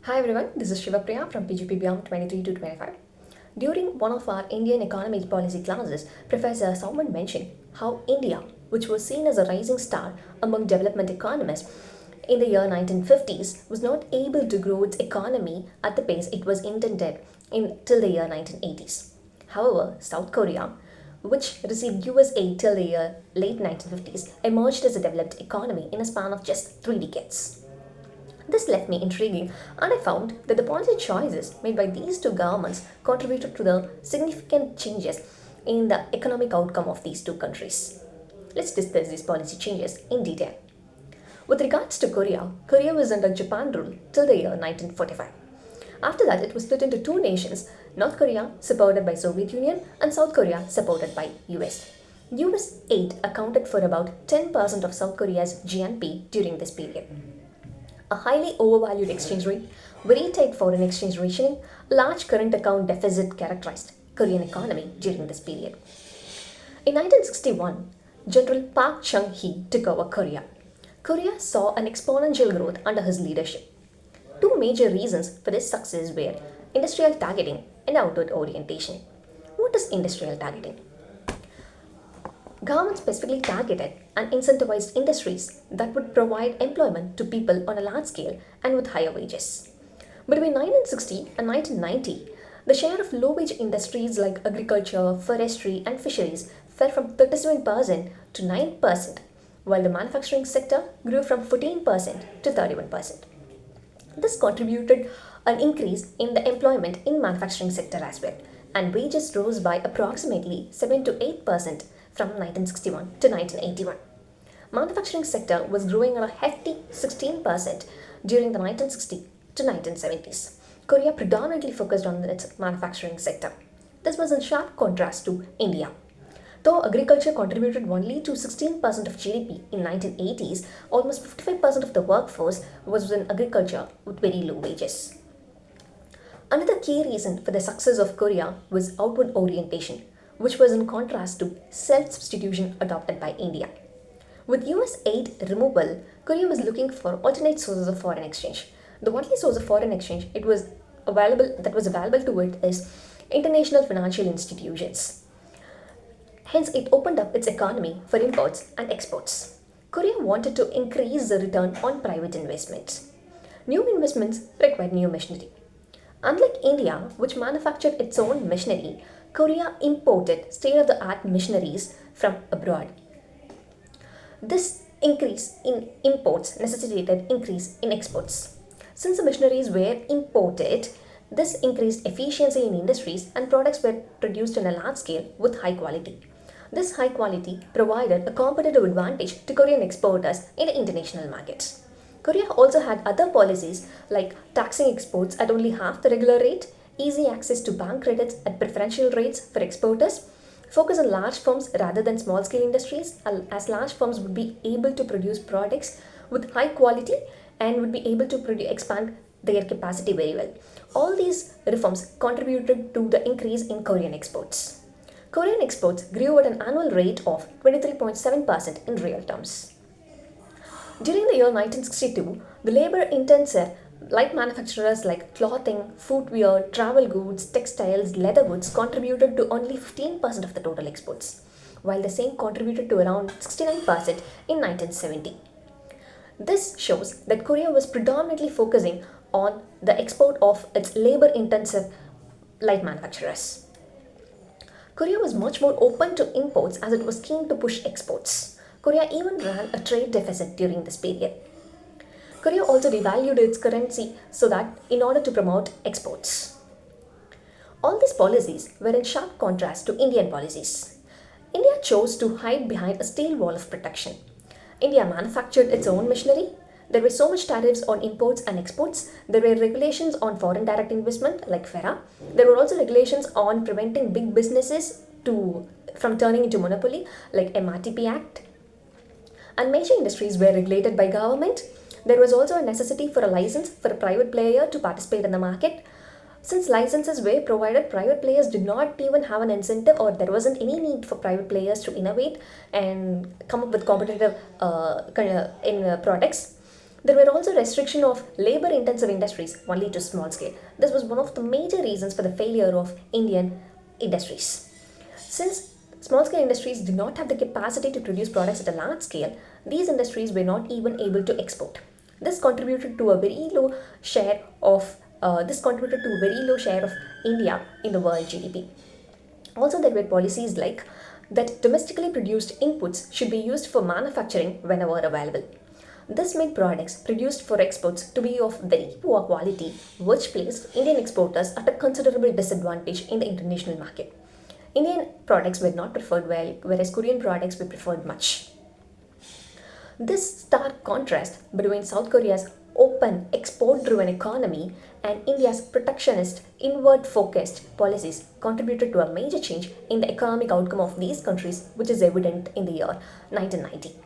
Hi everyone, this is Shivapriya from Pgpbm 23 to 25. During one of our Indian economy policy classes, Professor Salman mentioned how India, which was seen as a rising star among development economies in the year 1950s, was not able to grow its economy at the pace it was intended till the year 1980s. However, South Korea, which received US aid till the year late 1950s, emerged as a developed economy in a span of just 3 decades. This left me intriguing, and I found that the policy choices made by these two governments contributed to the significant changes in the economic outcome of these two countries. Let's discuss these policy changes in detail. With regards to Korea, Korea was under Japan rule till the year 1945. After that, it was split into two nations, North Korea supported by Soviet Union and South Korea supported by US. US aid accounted for about 10% of South Korea's GNP during this period. A highly overvalued exchange rate, very tight foreign exchange rationing, large current account deficit characterized Korean economy during this period. In 1961, General Park Chung-hee took over Korea. Korea saw an exponential growth under his leadership. Two major reasons for this success were industrial targeting and outward orientation. What is industrial targeting? Government specifically targeted and incentivized industries that would provide employment to people on a large scale and with higher wages. Between 1960 and 1990, the share of low wage industries like agriculture, forestry, and fisheries fell from 37% to 9%, while the manufacturing sector grew from 14% to 31%. This contributed an increase in the employment in manufacturing sector as well, and wages rose by approximately 7 to 8% from 1961 to 1981. Manufacturing sector was growing at a hefty 16% during the 1960s to 1970s. Korea predominantly focused on its manufacturing sector. This was in sharp contrast to India. Though agriculture contributed only to 16% of GDP in 1980s, almost 55% of the workforce was in agriculture with very low wages. Another key reason for the success of Korea was outward orientation, which was in contrast to self-substitution adopted by India. With US aid removal, Korea was looking for alternate sources of foreign exchange. The only source of foreign exchange that was available to it is international financial institutions. Hence, it opened up its economy for imports and exports. Korea wanted to increase the return on private investments. New investments required new machinery. Unlike India, which manufactured its own machinery, Korea imported state of the art machineries from abroad. This increase in imports necessitated increase in exports. Since the machineries were imported, this increased efficiency in industries and products were produced on a large scale with high quality. This high quality provided a competitive advantage to Korean exporters in the international markets. Korea also had other policies like taxing exports at only half the regular rate, easy access to bank credits at preferential rates for exporters, focus on large firms rather than small scale industries, as large firms would be able to produce products with high quality and would be able to expand their capacity very well. All these reforms contributed to the increase in Korean exports. Korean exports grew at an annual rate of 23.7% in real terms. During the year 1962, the labor intensive light manufacturers like clothing, footwear, travel goods, textiles, leather goods contributed to only 15% of the total exports, while the same contributed to around 69% in 1970. This shows that Korea was predominantly focusing on the export of its labor intensive light manufacturers. Korea was much more open to imports as it was keen to push exports. Korea even ran a trade deficit during this period. Korea also devalued its currency so that in order to promote exports. All these policies were in sharp contrast to Indian policies. India chose to hide behind a steel wall of protection. India manufactured its own machinery. There were so much tariffs on imports and exports. There were regulations on foreign direct investment like FERA. There were also regulations on preventing big businesses from turning into monopoly like MRTP Act. And major industries were regulated by government. There was also a necessity for a license for a private player to participate in the market. Since licenses were provided, private players did not even have an incentive, or there wasn't any need for private players to innovate and come up with competitive products. There were also restriction of labor-intensive industries only to small scale. This was one of the major reasons for the failure of Indian industries. Since small scale industries did not have the capacity to produce products at a large scale, these industries were not even able to export. This contributed to a very low share of India in the world GDP. Also, there were policies like that domestically produced inputs should be used for manufacturing whenever available. This made products produced for exports to be of very poor quality, which placed Indian exporters at a considerable disadvantage in the international market. Indian products were not preferred well, whereas Korean products were preferred much. This stark contrast between South Korea's open, export driven economy and India's protectionist, inward focused policies contributed to a major change in the economic outcome of these countries, which is evident in the year 1990.